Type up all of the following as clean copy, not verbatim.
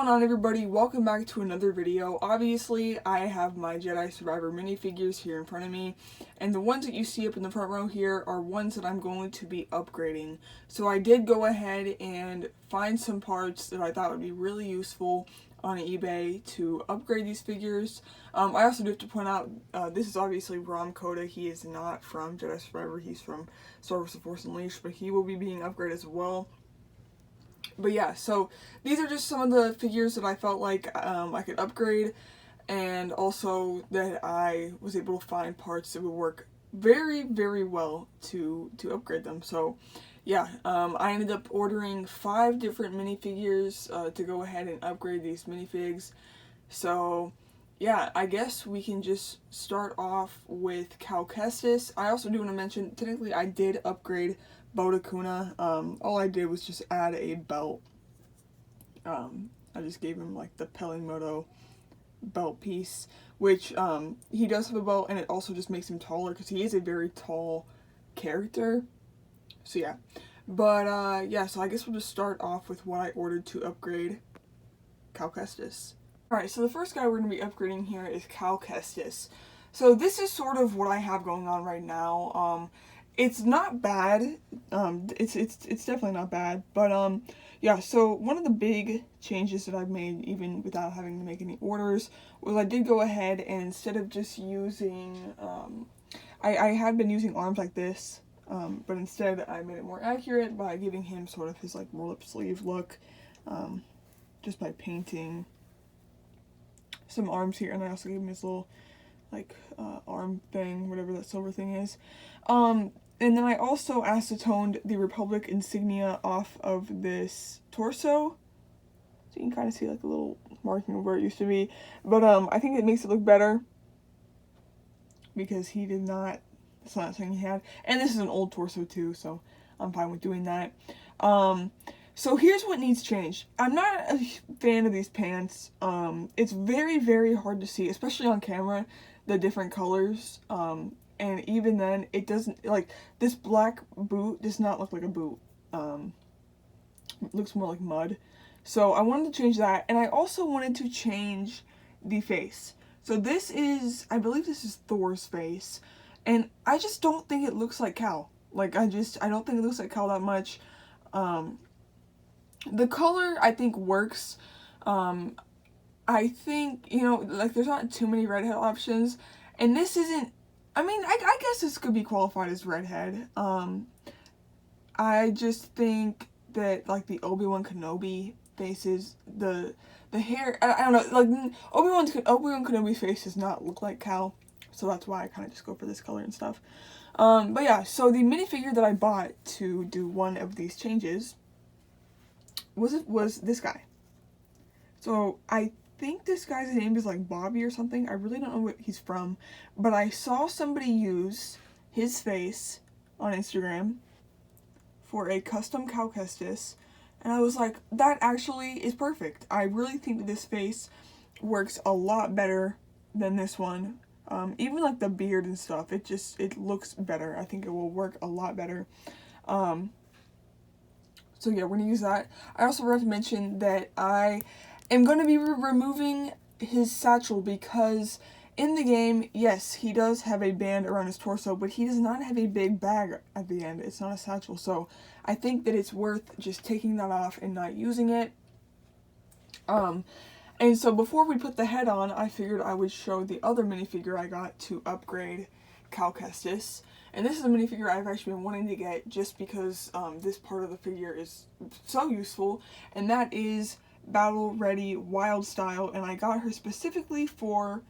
going on, everybody? Welcome back to another video. Obviously, I have my Jedi Survivor minifigures here in front of me, and the ones that you see up in the front row here are ones that I'm going to be upgrading. So I did go ahead and find some parts that I thought would be really useful on eBay to upgrade these figures. I also do have to point out, this is obviously Rom Coda. He is not from Jedi Survivor, he's from Star Wars: The Force Unleashed, but he will be being upgraded as well. But yeah, so these are just some of the figures that I felt like I could upgrade, and also that I was able to find parts that would work very, very well to upgrade them. So yeah, I ended up ordering 5 different minifigures to go ahead and upgrade these minifigs. So yeah, I guess we can just start off with Cal Kestis. I also do want to mention, technically I did upgrade Boda Kuna. All I did was just add a belt. I just gave him like the Pelimoto belt piece, which he does have a belt, and it also just makes him taller because he is a very tall character. So yeah, but yeah, so I guess we'll just start off with what I ordered to upgrade Cal Kestis. Alright, so the first guy we're going to be upgrading here is Cal Kestis. So this is sort of what I have going on right now. It's not bad. It's definitely not bad. But yeah, so one of the big changes that I've made, even without having to make any orders, was I did go ahead and instead of just using, I had been using arms like this, but instead I made it more accurate by giving him sort of his like roll-up sleeve look, just by painting some arms here, and I also gave him his little like arm thing, whatever that silver thing is. And then I also acetoned the Republic insignia off of this torso. So you can kind of see like a little marking of where it used to be. But I think it makes it look better, because he did not, that's not something he had. And this is an old torso too, so I'm fine with doing that. So here's what needs changed. I'm not a fan of these pants. It's very, very hard to see, especially on camera, the different colors. And even then, it doesn't, like, this black boot does not look like a boot. It looks more like mud. So I wanted to change that, and I also wanted to change the face. So this is, I believe this is Thor's face, and I just don't think it looks like Cal. Like, I don't think it looks like Cal that much. The color, I think, works. I think, you know, like, there's not too many redhead options, and this isn't, I mean, I guess this could be qualified as redhead. I just think that, like, the Obi-Wan Kenobi faces, the hair, I don't know, like, Obi-Wan Kenobi's face does not look like Cal, so that's why I kind of just go for this color and stuff. But yeah, so the minifigure that I bought to do one of these changes was this guy. So I think this guy's name is like Bobby or something. I really don't know what he's from, but I saw somebody use his face on Instagram for a custom Cal Kestis, and I was like, that actually is perfect. I really think that this face works a lot better than this one. Even like the beard and stuff, it looks better. I think it will work a lot better. So yeah, we're gonna use that. I also forgot to mention that I am going to be removing his satchel, because in the game, yes, he does have a band around his torso, but he does not have a big bag at the end. It's not a satchel, so I think that it's worth just taking that off and not using it. And so before we put the head on, I figured I would show the other minifigure I got to upgrade Cal Kestis. And this is a minifigure I've actually been wanting to get just because this part of the figure is so useful, and that is Battle Ready Wild Style, and I got her specifically for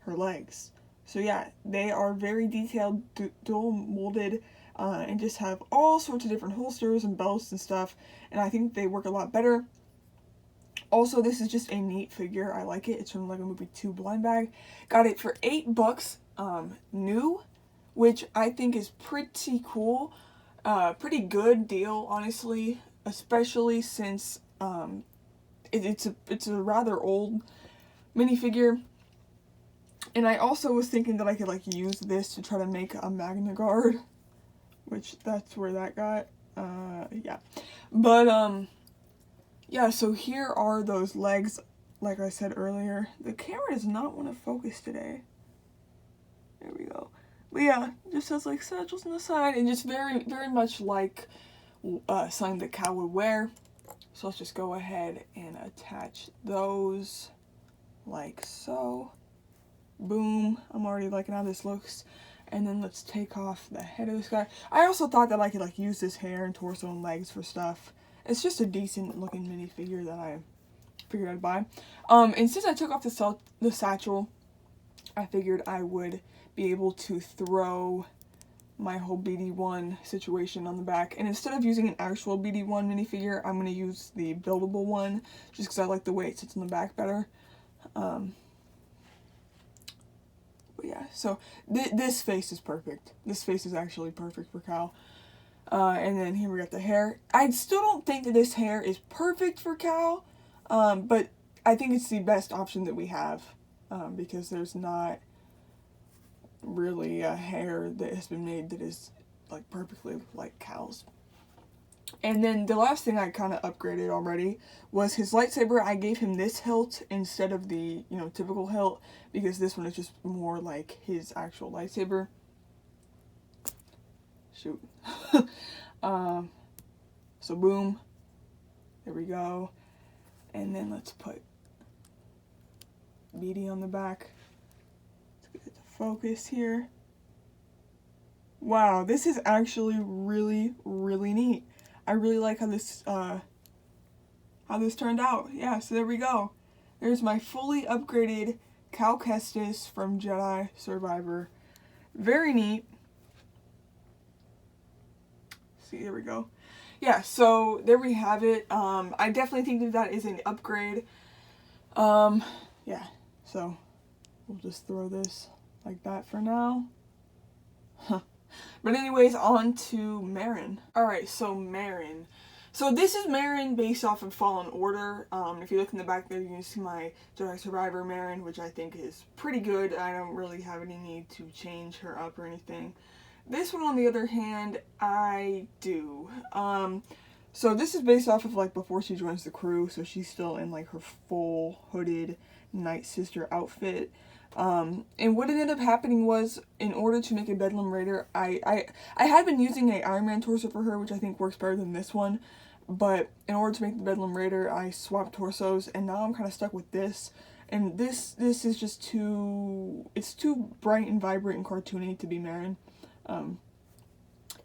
her legs. So yeah, they are very detailed, dual molded, and just have all sorts of different holsters and belts and stuff, and I think they work a lot better. Also, this is just a neat figure. I like it. It's from Lego Movie 2 blind bag. Got it for $8 new, which I think is pretty cool. Pretty good deal, honestly, especially since it's a rather old minifigure. And I also was thinking that I could like use this to try to make a Magna Guard, which that's where that got. Yeah. But yeah, so here are those legs, like I said earlier. The camera does not want to focus today. There we go. But yeah, just has like satchels on the side, and just very, very much like something that Cal would wear. So let's just go ahead and attach those like so. Boom. I'm already liking how this looks. And then let's take off the head of this guy. I also thought that I could like use this hair and torso and legs for stuff. It's just a decent looking minifigure that I figured I'd buy. And since I took off the satchel, I figured I would be able to throw my whole BD1 situation on the back. And instead of using an actual BD1 minifigure, I'm going to use the buildable one, just because I like the way it sits in the back better. But yeah, so this face is perfect. This face is actually perfect for Cal. And then here we got the hair. I still don't think that this hair is perfect for Cal, but I think it's the best option that we have, because there's not really a hair that has been made that is like perfectly like Cal's. And then the last thing I kind of upgraded already was his lightsaber. I gave him this hilt instead of the, you know, typical hilt, because this one is just more like his actual lightsaber. Shoot. So boom. There we go. And then let's put BD on the back. Let's get it to focus here. Wow, this is actually really, really neat. I really like how this turned out. Yeah, so there we go. There's my fully upgraded Cal Kestis from Jedi Survivor. Very neat. See, there we go. Yeah, so there we have it. I definitely think that is an upgrade. Yeah, so we'll just throw this like that for now. But anyways, on to Marin. Alright, so Marin. So this is Marin based off of Fallen Order. If you look in the back there, you can see my Jedi Survivor Marin, which I think is pretty good. I don't really have any need to change her up or anything. This one, on the other hand, I do. So this is based off of like before she joins the crew, so she's still in like her full hooded Night Sister outfit. And what ended up happening was, in order to make a Bedlam Raider, I had been using a Iron Man torso for her, which I think works better than this one, but in order to make the Bedlam Raider, I swapped torsos, and now I'm kind of stuck with this, and this is just too bright and vibrant and cartoony to be Marin. And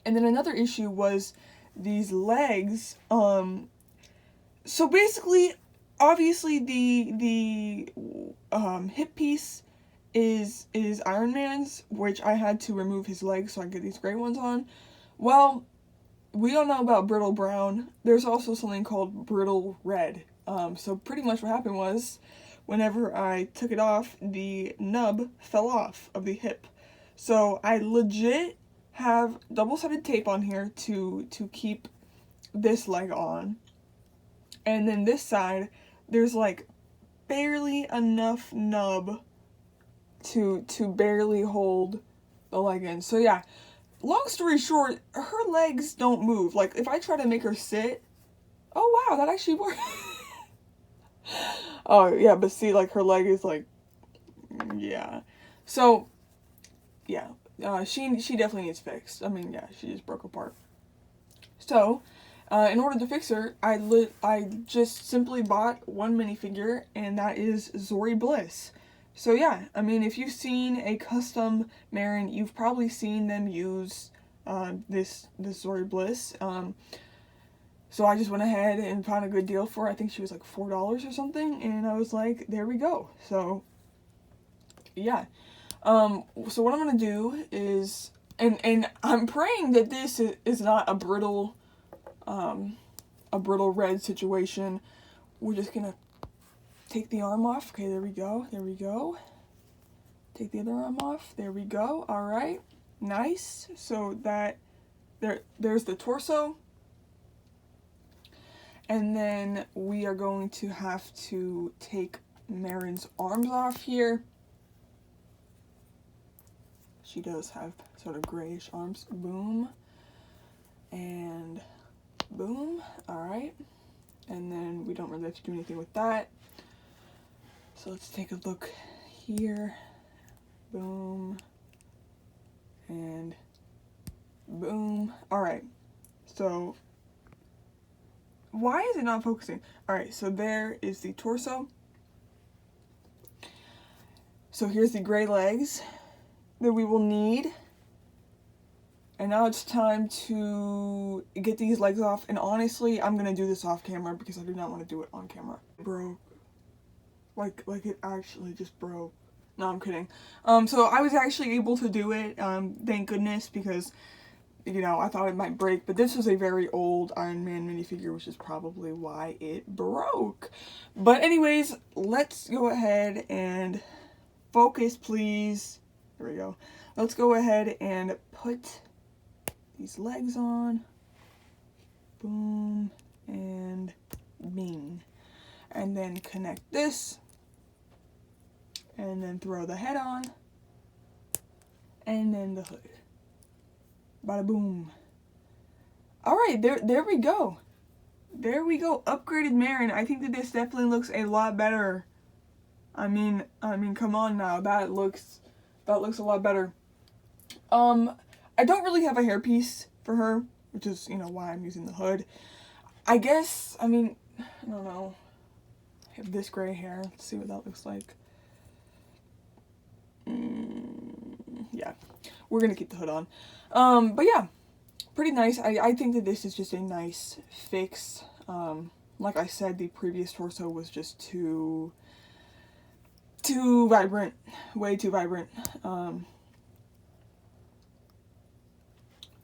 then another issue was these legs. So basically, obviously the hip piece is Iron Man's, which I had to remove his legs so I could get these gray ones on. Well, we all know about brittle brown. There's also something called brittle red. So pretty much what happened was, whenever I took it off, the nub fell off of the hip. So I legit have double-sided tape on here to keep this leg on. And then this side, there's like barely enough nub to barely hold the leg in. So yeah, long story short, her legs don't move. Like if I try to make her sit, oh wow, that actually worked. Oh yeah, but see, like her leg is like, yeah. So yeah, she definitely needs fixed. I mean, yeah, she just broke apart. So in order to fix her, I just simply bought one minifigure, and that is Zori Bliss. So yeah, I mean, if you've seen a custom Marin, you've probably seen them use this Zori Bliss. So I just went ahead and found a good deal for her. I think she was like $4 or something, and I was like, there we go. So yeah. So what I'm gonna do is, and I'm praying that this is not a brittle red situation. We're just gonna take the arm off. Okay, there we go. There we go. Take the other arm off. There we go. All right. Nice. So that there's the torso. And then we are going to have to take Marin's arms off here. She does have sort of grayish arms. Boom. And boom. All right. and then we don't really have to do anything with that. So let's take a look here. Boom. And boom. Alright, so why is it not focusing? Alright, so there is the torso. So here's the gray legs that we will need. And now it's time to get these legs off. And honestly, I'm gonna do this off camera because I do not want to do it on camera. It broke. Like it actually just broke. No, I'm kidding. So I was actually able to do it, thank goodness, because, you know, I thought it might break. But this was a very old Iron Man minifigure, which is probably why it broke. But anyways, let's go ahead and focus, please. There we go. Let's go ahead and put these legs on. Boom. And bing. And then connect this. And then throw the head on. And then the hood. Bada boom. Alright, there we go. There we go. Upgraded Marin. I think that this definitely looks a lot better. I mean, come on now. That looks a lot better. I don't really have a hairpiece for her, which is, you know, why I'm using the hood. I guess, I mean, I don't know. I have this gray hair. Let's see what that looks like. Yeah, we're gonna keep the hood on. But yeah, pretty nice. I think that this is just a nice fix. Like I said, the previous torso was just too vibrant, way too vibrant.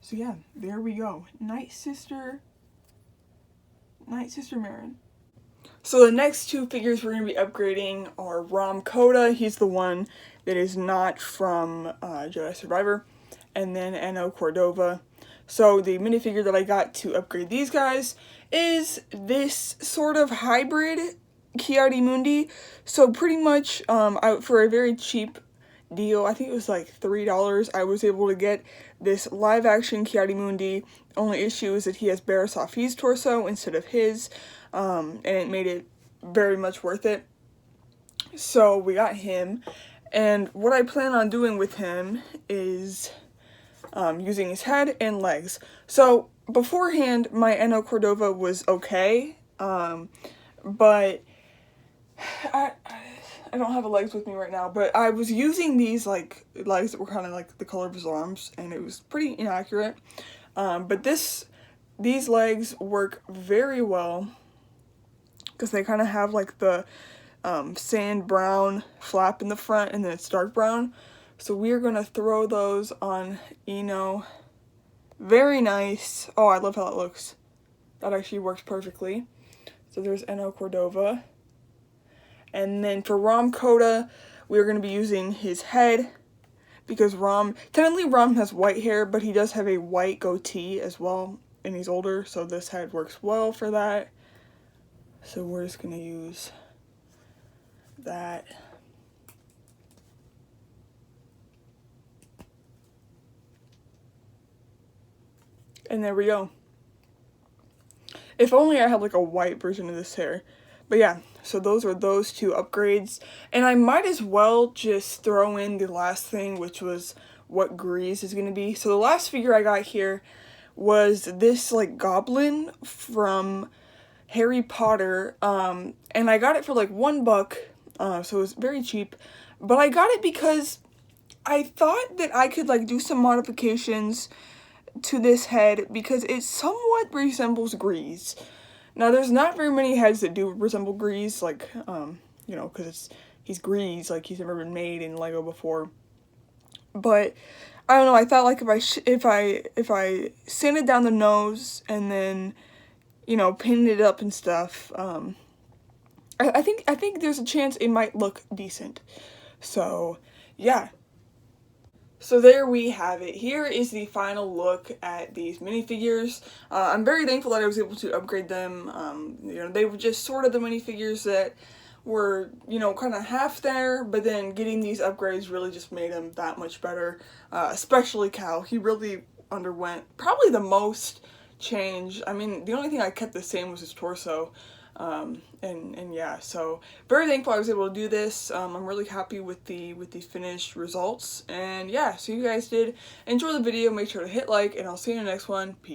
So yeah, there we go. Night Sister Marin. So the next two figures we're going to be upgrading are Rom Coda. He's the one that is not from Jedi Survivor. And then Anno Cordova. So the minifigure that I got to upgrade these guys is this sort of hybrid Ki-Adi-Mundi. So pretty much for a very cheap deal, I think it was like $3, I was able to get this live action Ki-Adi-Mundi. Only issue is that he has Barriss Offee's torso instead of his, and it made it very much worth it. So we got him, and what I plan on doing with him is using his head and legs. So beforehand, my Anno Cordova was okay, but I don't have the legs with me right now, but I was using these like legs that were kind of like the color of his arms, and it was pretty inaccurate. But these legs work very well because they kind of have like the sand brown flap in the front, and then it's dark brown. So we're gonna throw those on Eno. Very nice. Oh, I love how it looks. That actually works perfectly. So there's Anno Cordova. And then for Rom Coda, we're going to be using his head, because technically Rom has white hair, but he does have a white goatee as well, and he's older, so this head works well for that. So we're just going to use that. And there we go. If only I had like a white version of this hair. But yeah, so those are those two upgrades. And I might as well just throw in the last thing, which was what Grease is going to be. So the last figure I got here was this like goblin from Harry Potter. And I got it for like $1, so it was very cheap. But I got it because I thought that I could like do some modifications to this head, because it somewhat resembles Grease. Now, there's not very many heads that do resemble Grease, like, you know, because he's Grease, like, he's never been made in Lego before. But, I don't know, I thought, like, if I sanded down the nose and then, you know, pinned it up and stuff, I think there's a chance it might look decent. So, yeah. So there we have it. Here is the final look at these minifigures. I'm very thankful that I was able to upgrade them. You know, they were just sort of the minifigures that were, you know, kind of half there, but then getting these upgrades really just made them that much better. Especially Cal. He really underwent probably the most change. I mean, the only thing I kept the same was his torso. And yeah, so very thankful I was able to do this. I'm really happy with the finished results, and yeah, so you guys did enjoy the video. Make sure to hit like, and I'll see you in the next one. Peace.